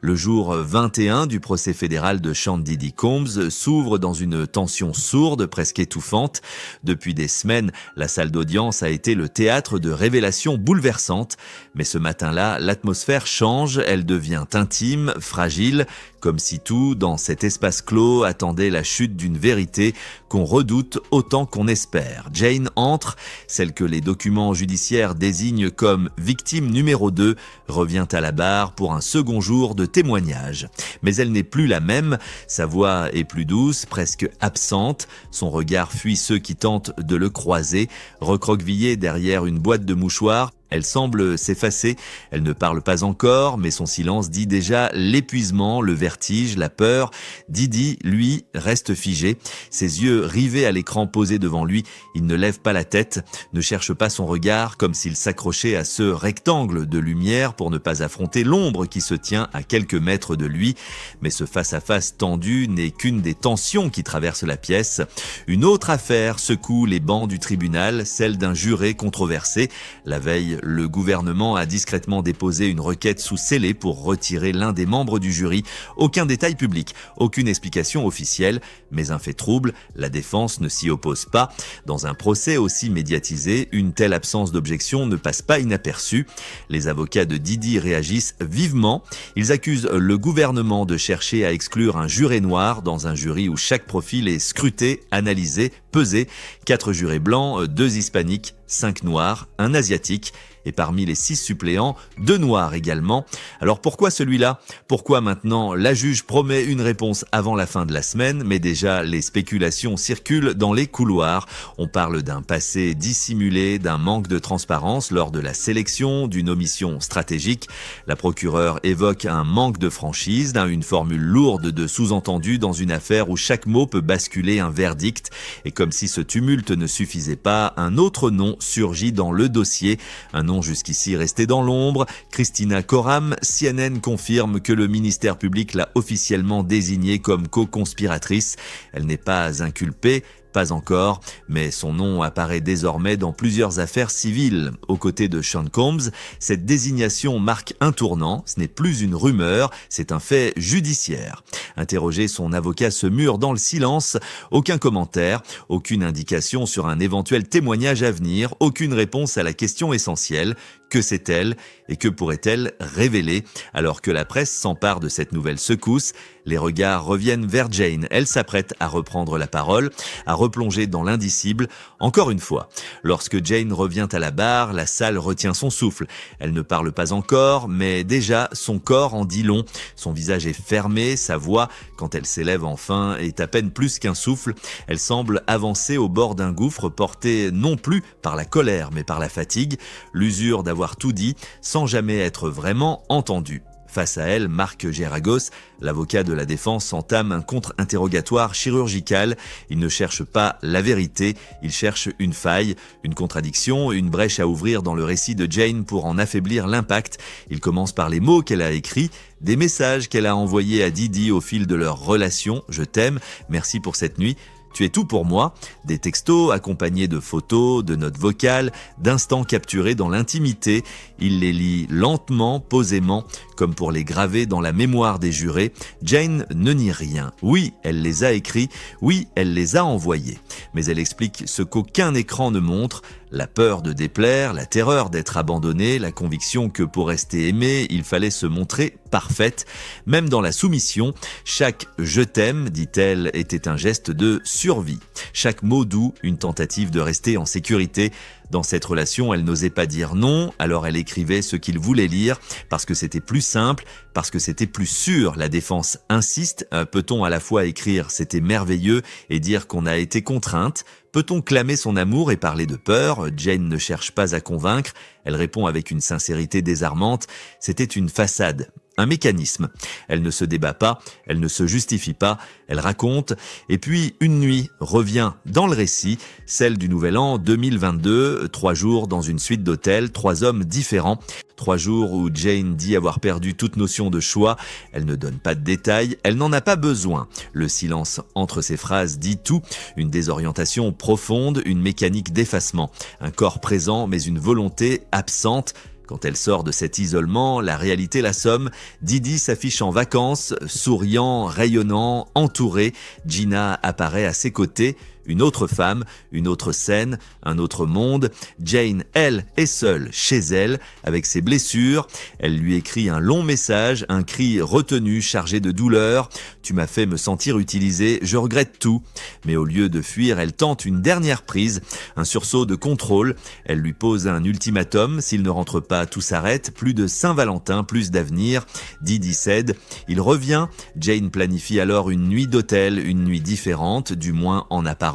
Le jour 21 du procès fédéral de Sean Diddy Combs s'ouvre dans une tension sourde, presque étouffante. Depuis des semaines, la salle d'audience a été le théâtre de révélations bouleversantes. Mais ce matin-là, l'atmosphère change, elle devient intime, fragile, comme si tout, dans cet espace clos, attendait la chute d'une vérité qu'on redoute autant qu'on espère. Jane entre, celle que les documents judiciaires désignent comme victime numéro 2, revient à la barre pour un second jour de témoignage. Mais elle n'est plus la même, sa voix est plus douce, presque absente, son regard fuit ceux qui tentent de le croiser, recroquevillée derrière une boîte de mouchoirs. Elle semble s'effacer, elle ne parle pas encore, mais son silence dit déjà l'épuisement, le vertige, la peur. Diddy, lui, reste figé, ses yeux rivés à l'écran posé devant lui, il ne lève pas la tête, ne cherche pas son regard comme s'il s'accrochait à ce rectangle de lumière pour ne pas affronter l'ombre qui se tient à quelques mètres de lui. Mais ce face-à-face tendu n'est qu'une des tensions qui traversent la pièce. Une autre affaire secoue les bancs du tribunal, celle d'un juré controversé. La veille, le gouvernement a discrètement déposé une requête sous scellé pour retirer l'un des membres du jury. Aucun détail public, aucune explication officielle, mais un fait trouble, la défense ne s'y oppose pas. Dans un procès aussi médiatisé, une telle absence d'objection ne passe pas inaperçue. Les avocats de Diddy réagissent vivement. Ils accusent le gouvernement de chercher à exclure un juré noir dans un jury où chaque profil est scruté, analysé, pesé. 4 jurés blancs, 2 hispaniques, 5 noirs, un asiatique. Et parmi les 6 suppléants, 2 noirs également. Alors pourquoi celui-là? Pourquoi maintenant? La juge promet une réponse avant la fin de la semaine, mais déjà les spéculations circulent dans les couloirs. On parle d'un passé dissimulé, d'un manque de transparence lors de la sélection, d'une omission stratégique. La procureure évoque un manque de franchise, une formule lourde de sous-entendus dans une affaire où chaque mot peut basculer un verdict. Et comme si ce tumulte ne suffisait pas, un autre nom surgit dans le dossier, un nom jusqu'ici resté dans l'ombre. Christina Coram, CNN confirme que le ministère public l'a officiellement désignée comme co-conspiratrice. Elle n'est pas inculpée, pas encore, mais son nom apparaît désormais dans plusieurs affaires civiles. Aux côtés de Sean Combs, cette désignation marque un tournant, ce n'est plus une rumeur, c'est un fait judiciaire. Interrogé, son avocat se mure dans le silence, aucun commentaire, aucune indication sur un éventuel témoignage à venir, aucune réponse à la question essentielle. Que sait-elle et que pourrait-elle révéler? Alors que la presse s'empare de cette nouvelle secousse, les regards reviennent vers Jane. Elle s'apprête à reprendre la parole, à replonger dans l'indicible. Encore une fois, lorsque Jane revient à la barre, la salle retient son souffle. Elle ne parle pas encore, mais déjà son corps en dit long. Son visage est fermé, sa voix, quand elle s'élève enfin, est à peine plus qu'un souffle. Elle semble avancer au bord d'un gouffre porté non plus par la colère, mais par la fatigue, l'usure d'avoir tout dit sans jamais être vraiment entendu. Face à elle, Marc Geragos, l'avocat de la défense, entame un contre-interrogatoire chirurgical. Il ne cherche pas la vérité, il cherche une faille, une contradiction, une brèche à ouvrir dans le récit de Jane pour en affaiblir l'impact. Il commence par les mots qu'elle a écrits, des messages qu'elle a envoyés à Diddy au fil de leur relation. « Je t'aime, merci pour cette nuit ». Tu es tout pour moi, des textos accompagnés de photos, de notes vocales, d'instants capturés dans l'intimité. Il les lit lentement, posément, comme pour les graver dans la mémoire des jurés. Jane ne nie rien. Oui, elle les a écrits, oui, elle les a envoyés. Mais elle explique ce qu'aucun écran ne montre, la peur de déplaire, la terreur d'être abandonnée, la conviction que pour rester aimée, il fallait se montrer parfaite. Même dans la soumission, chaque « je t'aime », dit-elle, était un geste de survie. Chaque mot doux, une tentative de rester en sécurité. Dans cette relation, elle n'osait pas dire non, alors elle écrivait ce qu'il voulait lire, parce que c'était plus simple, parce que c'était plus sûr. La défense insiste, peut-on à la fois écrire « c'était merveilleux » et dire qu'on a été contrainte? Peut-on clamer son amour et parler de peur? Jane ne cherche pas à convaincre, elle répond avec une sincérité désarmante, c'était une façade. Un mécanisme. Elle ne se débat pas, elle ne se justifie pas, elle raconte. Et puis, une nuit revient dans le récit, celle du Nouvel An 2022, 3 jours dans une suite d'hôtels, 3 hommes différents. 3 jours où Jane dit avoir perdu toute notion de choix. Elle ne donne pas de détails, elle n'en a pas besoin. Le silence entre ses phrases dit tout, une désorientation profonde, une mécanique d'effacement. Un corps présent mais une volonté absente. Quand elle sort de cet isolement, la réalité l'assomme. Didi s'affiche en vacances, souriant, rayonnant, entouré. Gina apparaît à ses côtés. Une autre femme, une autre scène, un autre monde. Jane, elle, est seule chez elle, avec ses blessures. Elle lui écrit un long message, un cri retenu, chargé de douleur. « Tu m'as fait me sentir utilisée, je regrette tout. » Mais au lieu de fuir, elle tente une dernière prise, un sursaut de contrôle. Elle lui pose un ultimatum, s'il ne rentre pas, tout s'arrête. Plus de Saint-Valentin, plus d'avenir. Didi cède. Il revient. Jane planifie alors une nuit d'hôtel, une nuit différente, du moins en apparence.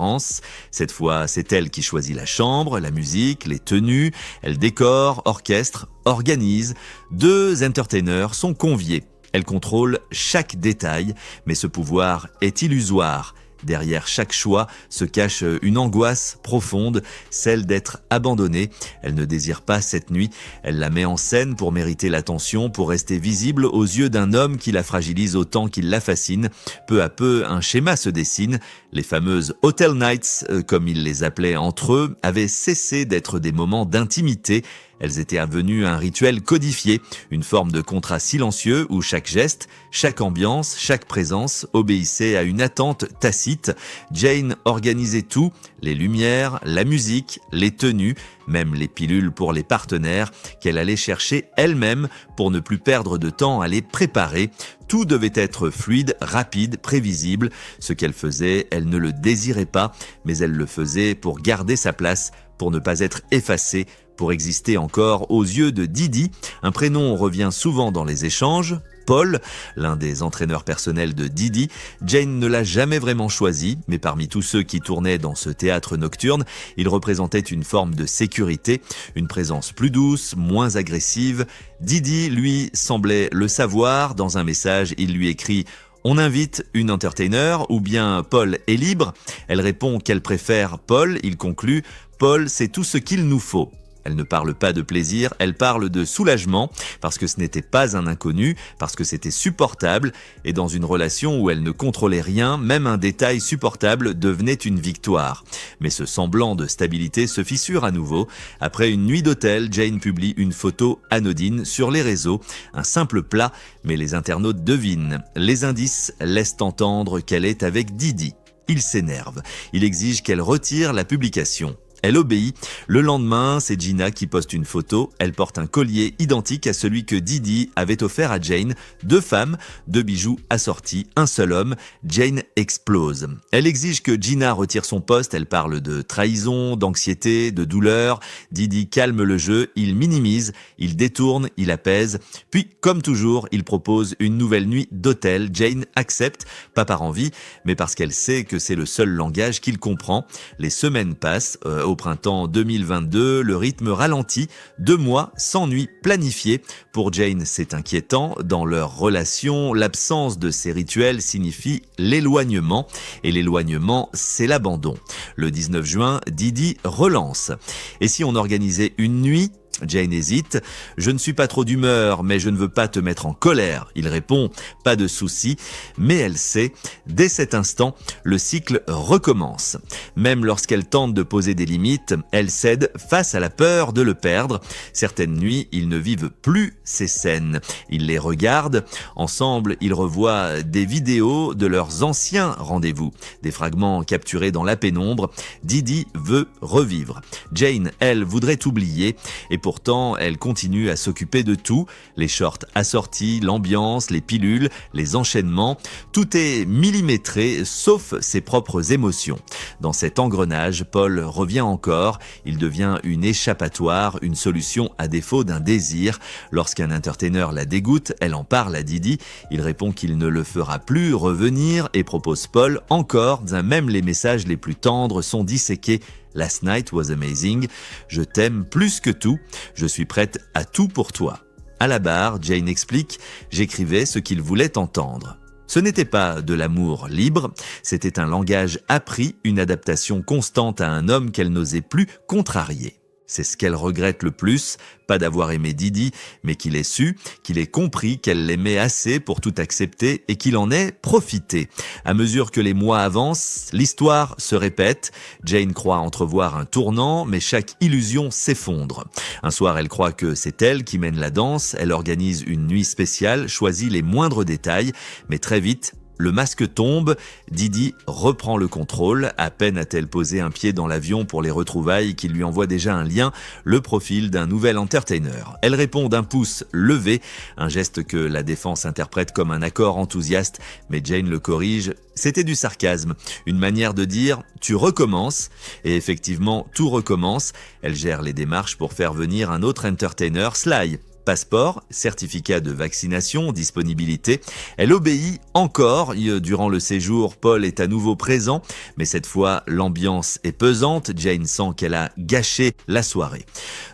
Cette fois, c'est elle qui choisit la chambre, la musique, les tenues. Elle décore, orchestre, organise. 2 entertainers sont conviés. Elle contrôle chaque détail, mais ce pouvoir est illusoire. Derrière chaque choix se cache une angoisse profonde, celle d'être abandonnée. Elle ne désire pas cette nuit, elle la met en scène pour mériter l'attention, pour rester visible aux yeux d'un homme qui la fragilise autant qu'il la fascine. Peu à peu, un schéma se dessine. Les fameuses Hotel Nights, comme ils les appelaient entre eux, avaient cessé d'être des moments d'intimité. Elles étaient avenues à un rituel codifié, une forme de contrat silencieux où chaque geste, chaque ambiance, chaque présence obéissait à une attente tacite. Jane organisait tout, les lumières, la musique, les tenues, même les pilules pour les partenaires, qu'elle allait chercher elle-même pour ne plus perdre de temps à les préparer. Tout devait être fluide, rapide, prévisible. Ce qu'elle faisait, elle ne le désirait pas, mais elle le faisait pour garder sa place, pour ne pas être effacée, pour exister encore aux yeux de Didi. Un prénom revient souvent dans les échanges, Paul, l'un des entraîneurs personnels de Didi. Jane ne l'a jamais vraiment choisi, mais parmi tous ceux qui tournaient dans ce théâtre nocturne, il représentait une forme de sécurité, une présence plus douce, moins agressive. Didi, lui, semblait le savoir. Dans un message, il lui écrit « On invite une entertainer » ou bien « Paul est libre ». Elle répond qu'elle préfère Paul. Il conclut « Paul, c'est tout ce qu'il nous faut ». Elle ne parle pas de plaisir, elle parle de soulagement, parce que ce n'était pas un inconnu, parce que c'était supportable, et dans une relation où elle ne contrôlait rien, même un détail supportable devenait une victoire. Mais ce semblant de stabilité se fissure à nouveau. Après une nuit d'hôtel, Jane publie une photo anodine sur les réseaux, un simple plat, mais les internautes devinent. Les indices laissent entendre qu'elle est avec Didi. Il s'énerve, il exige qu'elle retire la publication. Elle obéit. Le lendemain, c'est Gina qui poste une photo. Elle porte un collier identique à celui que Didi avait offert à Jane. 2 femmes, 2 bijoux assortis, un seul homme. Jane explose. Elle exige que Gina retire son post. Elle parle de trahison, d'anxiété, de douleur. Didi calme le jeu, il minimise, il détourne, il apaise. Puis, comme toujours, il propose une nouvelle nuit d'hôtel. Jane accepte, pas par envie, mais parce qu'elle sait que c'est le seul langage qu'il comprend. Les semaines passent. Au printemps 2022, le rythme ralentit, 2 mois sans nuit planifiée. Pour Jane, c'est inquiétant. Dans leur relation, l'absence de ces rituels signifie l'éloignement. Et l'éloignement, c'est l'abandon. Le 19 juin, Didi relance. Et si on organisait une nuit ? Jane hésite. « Je ne suis pas trop d'humeur, mais je ne veux pas te mettre en colère. » Il répond « Pas de souci. » Mais elle sait, dès cet instant, le cycle recommence. Même lorsqu'elle tente de poser des limites, elle cède face à la peur de le perdre. Certaines nuits, ils ne vivent plus ces scènes. Ils les regardent. Ensemble, ils revoient des vidéos de leurs anciens rendez-vous. Des fragments capturés dans la pénombre. Didi veut revivre. Jane, elle, voudrait oublier. Et pourtant, elle continue à s'occuper de tout. Les shorts assortis, l'ambiance, les pilules, les enchaînements. Tout est millimétré, sauf ses propres émotions. Dans cet engrenage, Paul revient encore. Il devient une échappatoire, une solution à défaut d'un désir. Lorsqu'un entertainer la dégoûte, elle en parle à Didi. Il répond qu'il ne le fera plus revenir et propose Paul encore. Même les messages les plus tendres sont disséqués. Last night was amazing. Je t'aime plus que tout. Je suis prête à tout pour toi. À la barre, Jane explique, j'écrivais ce qu'il voulait entendre. Ce n'était pas de l'amour libre, c'était un langage appris, une adaptation constante à un homme qu'elle n'osait plus contrarier. C'est ce qu'elle regrette le plus, pas d'avoir aimé Didi, mais qu'il ait su, qu'il ait compris qu'elle l'aimait assez pour tout accepter et qu'il en ait profité. À mesure que les mois avancent, l'histoire se répète. Jane croit entrevoir un tournant, mais chaque illusion s'effondre. Un soir, elle croit que c'est elle qui mène la danse, elle organise une nuit spéciale, choisit les moindres détails, mais très vite, le masque tombe, Didi reprend le contrôle. À peine a-t-elle posé un pied dans l'avion pour les retrouvailles qu'il lui envoie déjà un lien, le profil d'un nouvel entertainer. Elle répond d'un pouce levé, un geste que la défense interprète comme un accord enthousiaste, mais Jane le corrige. C'était du sarcasme, une manière de dire « tu recommences » et effectivement tout recommence. Elle gère les démarches pour faire venir un autre entertainer, Sly. Passeport, certificat de vaccination, disponibilité. Elle obéit encore. Durant le séjour, Paul est à nouveau présent, mais cette fois, l'ambiance est pesante. Jane sent qu'elle a gâché la soirée.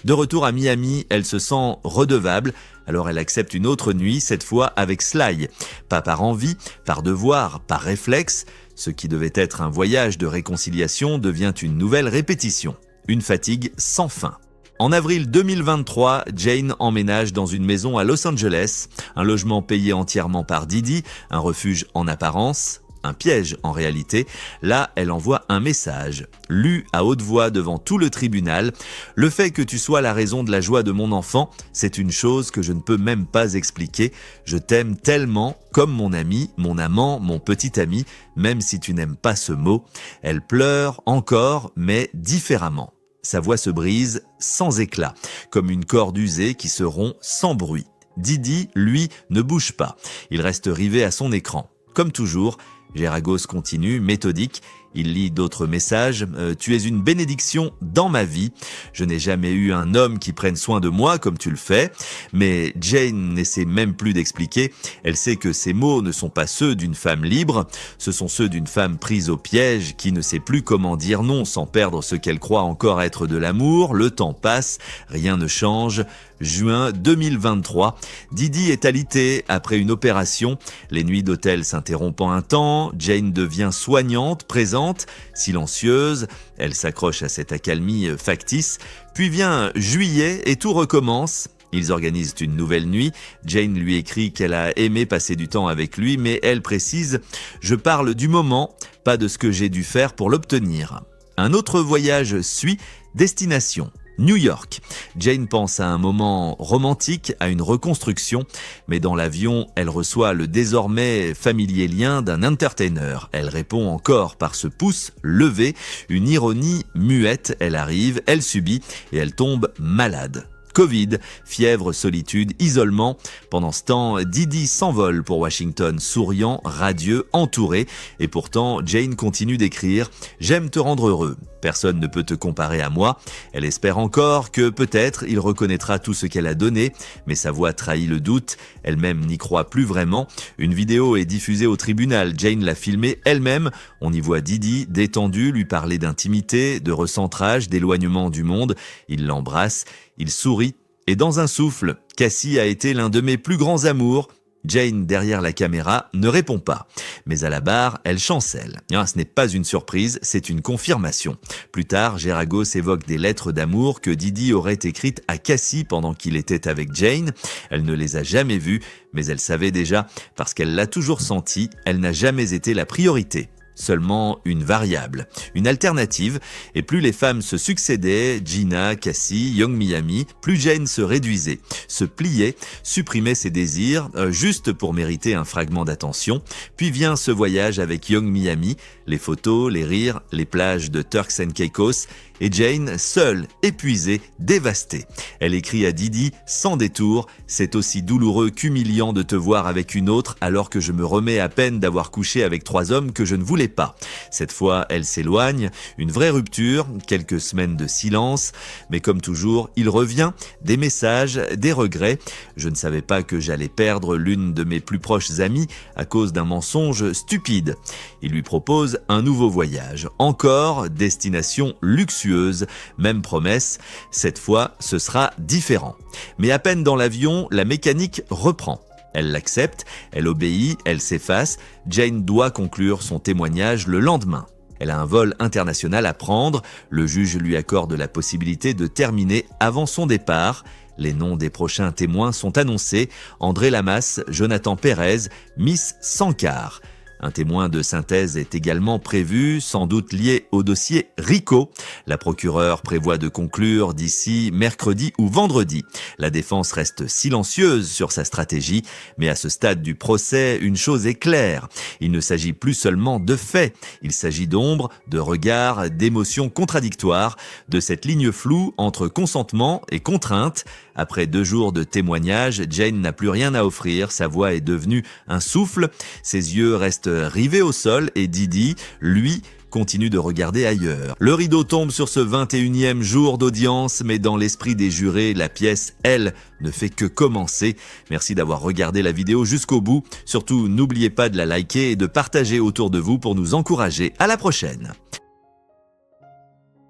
De retour à Miami, elle se sent redevable. Alors elle accepte une autre nuit, cette fois avec Sly. Pas par envie, par devoir, par réflexe. Ce qui devait être un voyage de réconciliation devient une nouvelle répétition. Une fatigue sans fin. En avril 2023, Jane emménage dans une maison à Los Angeles, un logement payé entièrement par Didi, un refuge en apparence, un piège en réalité. Là, elle envoie un message, lu à haute voix devant tout le tribunal. « Le fait que tu sois la raison de la joie de mon enfant, c'est une chose que je ne peux même pas expliquer. Je t'aime tellement, comme mon ami, mon amant, mon petit ami, même si tu n'aimes pas ce mot. » Elle pleure encore, mais différemment. Sa voix se brise sans éclat, comme une corde usée qui se rompt sans bruit. Didi, lui, ne bouge pas. Il reste rivé à son écran. Comme toujours, Geragos continue, méthodique. Il lit d'autres messages. « Tu es une bénédiction dans ma vie. Je n'ai jamais eu un homme qui prenne soin de moi comme tu le fais. » Mais Jane n'essaie même plus d'expliquer. Elle sait que ces mots ne sont pas ceux d'une femme libre. Ce sont ceux d'une femme prise au piège qui ne sait plus comment dire non sans perdre ce qu'elle croit encore être de l'amour. Le temps passe, rien ne change. Juin 2023. Didi est alitée après une opération. Les nuits d'hôtel s'interrompant un temps. Jane devient soignante, présente, silencieuse. Elle s'accroche à cette accalmie factice. Puis vient juillet et tout recommence. Ils organisent une nouvelle nuit. Jane lui écrit qu'elle a aimé passer du temps avec lui, mais elle précise « Je parle du moment, pas de ce que j'ai dû faire pour l'obtenir ». Un autre voyage suit, destination New York. Jane pense à un moment romantique, à une reconstruction, mais dans l'avion, elle reçoit le désormais familier lien d'un entertainer. Elle répond encore par ce pouce levé, une ironie muette. Elle arrive, elle subit et elle tombe malade. Covid, fièvre, solitude, isolement. Pendant ce temps, Didi s'envole pour Washington, souriant, radieux, entouré. Et pourtant, Jane continue d'écrire « J'aime te rendre heureux. Personne ne peut te comparer à moi. » Elle espère encore que peut-être il reconnaîtra tout ce qu'elle a donné, mais sa voix trahit le doute. Elle-même n'y croit plus vraiment. Une vidéo est diffusée au tribunal. Jane l'a filmée elle-même. On y voit Didi, détendu, lui parler d'intimité, de recentrage, d'éloignement du monde. Il l'embrasse. Il sourit, et dans un souffle, « Cassie a été l'un de mes plus grands amours. » Jane, derrière la caméra, ne répond pas. Mais à la barre, elle chancelle. Ce n'est pas une surprise, c'est une confirmation. Plus tard, Geragos évoque des lettres d'amour que Didi aurait écrites à Cassie pendant qu'il était avec Jane. Elle ne les a jamais vues, mais elle savait déjà, parce qu'elle l'a toujours senti, elle n'a jamais été la priorité. Seulement une variable, une alternative, et plus les femmes se succédaient, Gina, Cassie, Young Miami, plus Jane se réduisait, se pliait, supprimait ses désirs, juste pour mériter un fragment d'attention. Puis vient ce voyage avec Young Miami, les photos, les rires, les plages de Turks and Caicos, et Jane, seule, épuisée, dévastée. Elle écrit à Didi, sans détour, « C'est aussi douloureux qu'humiliant de te voir avec une autre alors que je me remets à peine d'avoir couché avec 3 hommes que je ne voulais pas. » Cette fois, elle s'éloigne, une vraie rupture, quelques semaines de silence, mais comme toujours, il revient, des messages, des regrets. « Je ne savais pas que j'allais perdre l'une de mes plus proches amies à cause d'un mensonge stupide. » Il lui propose un nouveau voyage, encore destination luxueuse. Même promesse, cette fois ce sera différent. Mais à peine dans l'avion, la mécanique reprend. Elle l'accepte, elle obéit, elle s'efface. Jane doit conclure son témoignage le lendemain. Elle a un vol international à prendre. Le juge lui accorde la possibilité de terminer avant son départ. Les noms des prochains témoins sont annoncés. André Lamas, Jonathan Pérez, Miss Sankar. Un témoin de synthèse est également prévu, sans doute lié au dossier Rico. La procureure prévoit de conclure d'ici mercredi ou vendredi. La défense reste silencieuse sur sa stratégie, mais à ce stade du procès, une chose est claire. Il ne s'agit plus seulement de faits, il s'agit d'ombres, de regards, d'émotions contradictoires, de cette ligne floue entre consentement et contrainte. Après 2 jours de témoignages, Jane n'a plus rien à offrir, sa voix est devenue un souffle, ses yeux restent rivés au sol et Didi, lui, continue de regarder ailleurs. Le rideau tombe sur ce 21e jour d'audience, mais dans l'esprit des jurés, la pièce, elle, ne fait que commencer. Merci d'avoir regardé la vidéo jusqu'au bout. Surtout, n'oubliez pas de la liker et de partager autour de vous pour nous encourager. À la prochaine!